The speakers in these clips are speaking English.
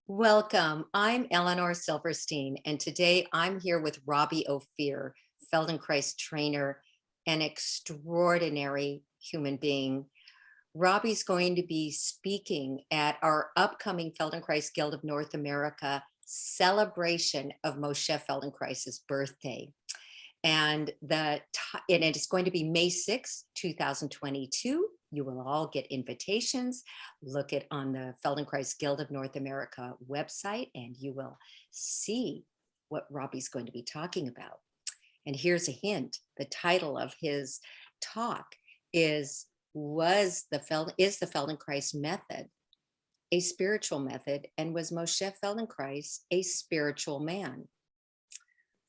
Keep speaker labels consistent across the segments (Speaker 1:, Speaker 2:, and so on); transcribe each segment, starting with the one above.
Speaker 1: Welcome. I'm Eleanor Silverstein, and today I'm here with Robbie Ofir, Feldenkrais trainer, an extraordinary human being. Robbie's going to be speaking at our upcoming Feldenkrais Guild of North America celebration of Moshe Feldenkrais's birthday. And it is going to be May 6, 2022. You will all get invitations. Look it on the Feldenkrais Guild of North America website, and you will see what Robbie's going to be talking about. And here's a hint. The title of his talk is the Feldenkrais method a spiritual method, and was Moshe Feldenkrais a spiritual man?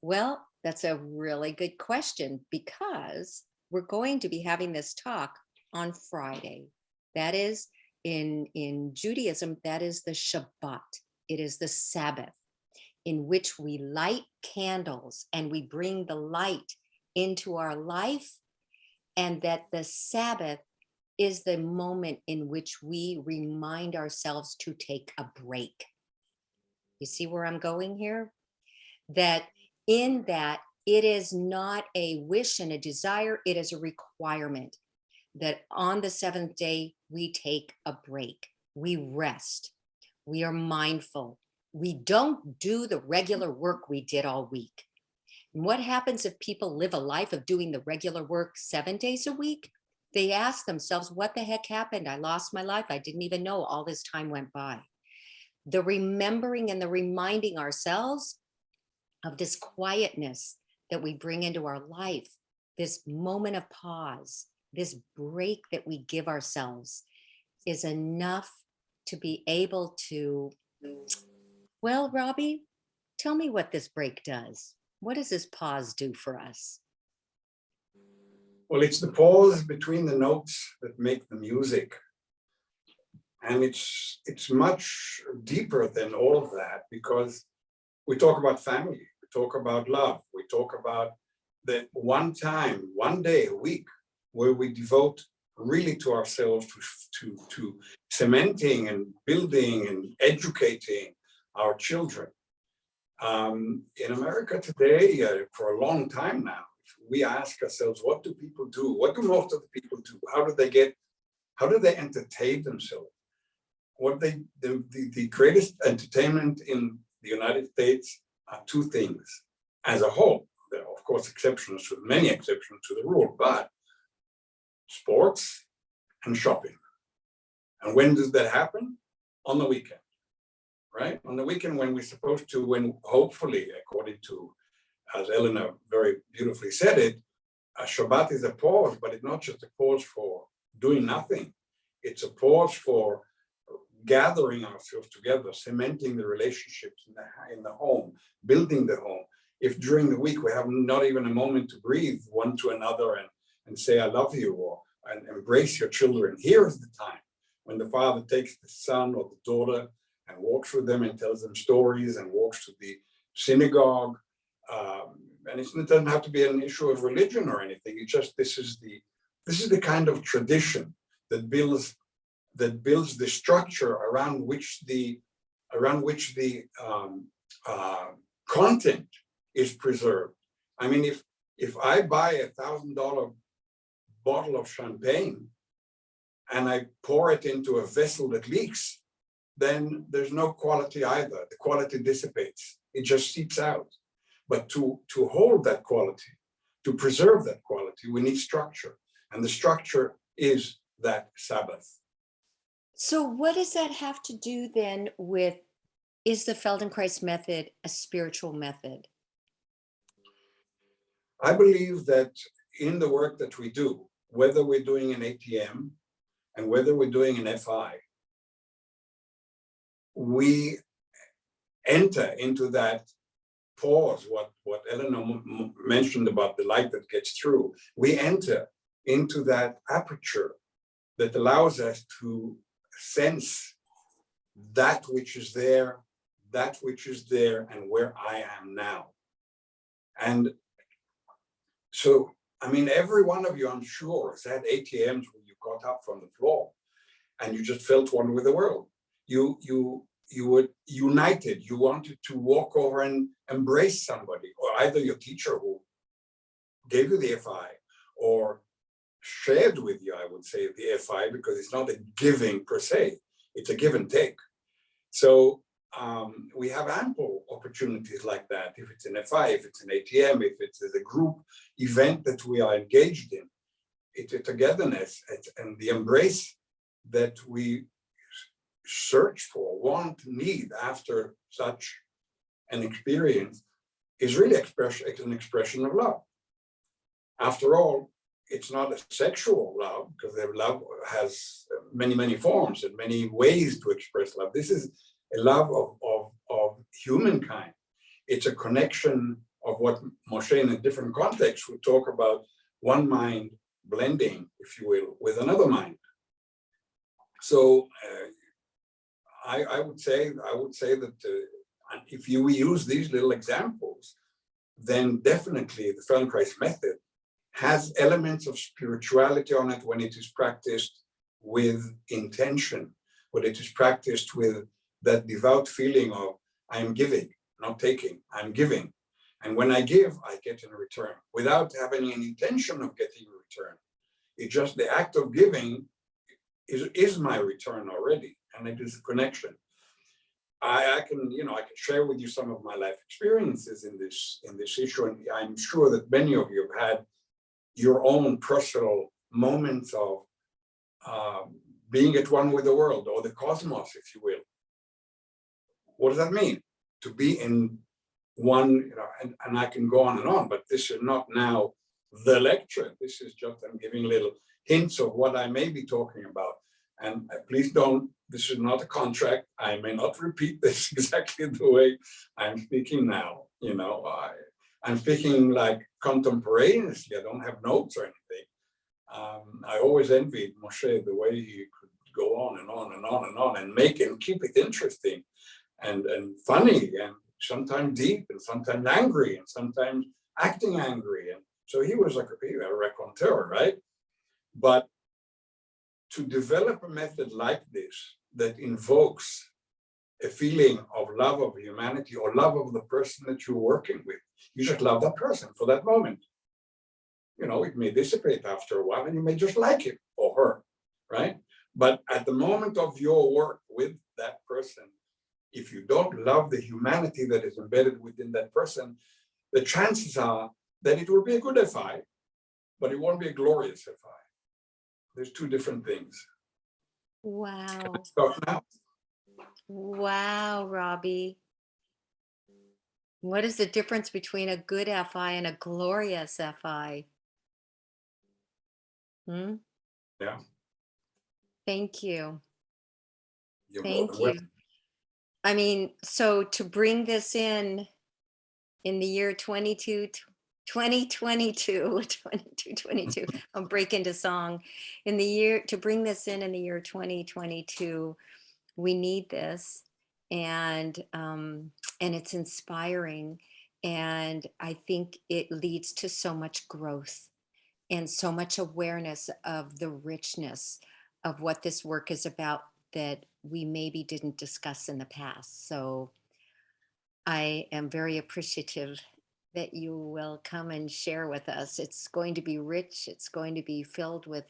Speaker 1: Well, that's a really good question, because we're going to be having this talk on Friday. That is, in Judaism, that is the Shabbat. It is the Sabbath, in which we light candles and we bring the light into our life, and that the Sabbath is the moment in which we remind ourselves to take a break. You see where I'm going here? That in that, it is not a wish and a desire, it is a requirement that on the seventh day, we take a break, we rest, we are mindful, we don't do the regular work we did all week. And what happens if people live a life of doing the regular work 7 days a week? They ask themselves, what the heck happened? I lost my life. I didn't even know all this time went by. The remembering and the reminding ourselves of this quietness that we bring into our life, this moment of pause, this break that we give ourselves, is enough to be able to, well, Robbie, tell me what this break does. What does this pause do for us?
Speaker 2: Well, it's the pause between the notes that make the music. And it's much deeper than all of that, because we talk about family, we talk about love, we talk about the one day a week where we devote really to ourselves, to cementing and building and educating our children. In America today, for a long time now, we ask ourselves, what do people do? What do most of the people do? How do they entertain themselves? The greatest entertainment in the United States are two things. As a whole, there are of course many exceptions to the rule, but sports and shopping. And when does that happen? On the weekend, right? On the weekend, when hopefully, according to, as Eleanor very beautifully said it, a Shabbat is a pause, but it's not just a pause for doing nothing. It's a pause for gathering ourselves together, cementing the relationships in the home, building the home. If during the week we have not even a moment to breathe one to another and say, I love you, and embrace your children, here is the time when the father takes the son or the daughter and walks with them and tells them stories and walks to the synagogue. And it doesn't have to be an issue of religion or anything. It's just this is the kind of tradition that builds the structure around which the content is preserved. I mean, if I buy $1,000 bottle of champagne and I pour it into a vessel that leaks, then there's no quality either. The quality dissipates. It just seeps out. But to hold that quality, to preserve that quality, we need structure. And the structure is that Sabbath.
Speaker 1: So what does that have to do then with, is the Feldenkrais method a spiritual method?
Speaker 2: I believe that in the work that we do, whether we're doing an ATM and whether we're doing an FI, we enter into that pause, what Eleanor mentioned about the light that gets through. We enter into that aperture that allows us to sense that which is there, and where I am now. And so, I mean, every one of you, I'm sure, has had ATMs where you got up from the floor and you just felt one with the world. You you were united. You wanted to walk over and embrace somebody, or either your teacher who gave you the FI, or shared with you, I would say, the FI, because it's not a giving per se, it's a give and take. So we have ample opportunities like that. If it's an FI, if it's an ATM, if it's a group event that we are engaged in, it's a togetherness and the embrace that we search for, want, need after such an experience is really an expression of love. After all, it's not a sexual love, because love has many, many forms and many ways to express love. This is a love of humankind. It's a connection of what Moshe in a different context would talk about, one mind blending, if you will, with another mind. So I would say that if we use these little examples, then definitely the Feldenkrais method has elements of spirituality on it when it is practiced with intention, when it is practiced with that devout feeling of I am giving, not taking, I'm giving. And when I give, I get in return without having an intention of getting a return. It's just the act of giving is my return already, and it is a connection. I can share with you some of my life experiences in this issue, and I'm sure that many of you have had your own personal moments of being at one with the world, or the cosmos, if you will. What does that mean? To be in one, and I can go on and on, but this is not now the lecture. This is just, I'm giving little hints of what I may be talking about. And please don't, this is not a contract. I may not repeat this exactly the way I'm speaking now. I'm speaking like contemporaneously. I don't have notes or anything. I always envied Moshe the way he could go on and on and on and on and make and keep it interesting and funny, and sometimes deep, and sometimes angry, and sometimes acting angry. And so he was like a raconteur, right? But to develop a method like this that invokes a feeling of love of humanity or love of the person that you're working with, you just love that person for that moment. It may dissipate after a while, and you may just like him or her, right? But at the moment of your work with that person, if you don't love the humanity that is embedded within that person, the chances are that it will be a good FI, but it won't be a glorious FI. There's two different things.
Speaker 1: Wow.
Speaker 2: Start now.
Speaker 1: Wow, Robbie. What is the difference between a good FI and a glorious FI?
Speaker 2: Yeah.
Speaker 1: Thank you.
Speaker 2: You're
Speaker 1: Thank
Speaker 2: more
Speaker 1: you.
Speaker 2: than welcome.
Speaker 1: I mean, so to bring this in the year 2022, I'll break into song. To bring this in the year 2022, we need this, and it's inspiring, and I think it leads to so much growth and so much awareness of the richness of what this work is about that we maybe didn't discuss in the past. So I am very appreciative that you will come and share with us. It's going to be rich. It's going to be filled with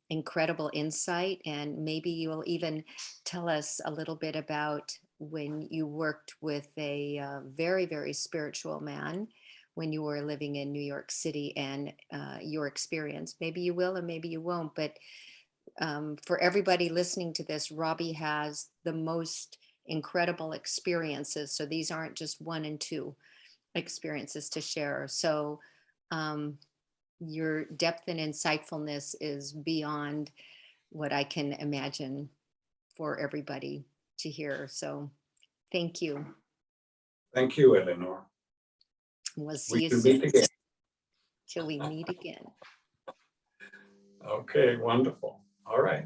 Speaker 1: incredible insight. And maybe you will even tell us a little bit about when you worked with a very, very spiritual man when you were living in New York City, and your experience. Maybe you will, and maybe you won't. But for everybody listening to this, Robbie has the most incredible experiences. So these aren't just one and two experiences to share. So your depth and insightfulness is beyond what I can imagine for everybody to hear. So thank you.
Speaker 2: Thank you, Eleanor.
Speaker 1: We'll see you
Speaker 2: We
Speaker 1: soon.
Speaker 2: meet again.
Speaker 1: Till we meet again.
Speaker 2: Okay, wonderful. All right.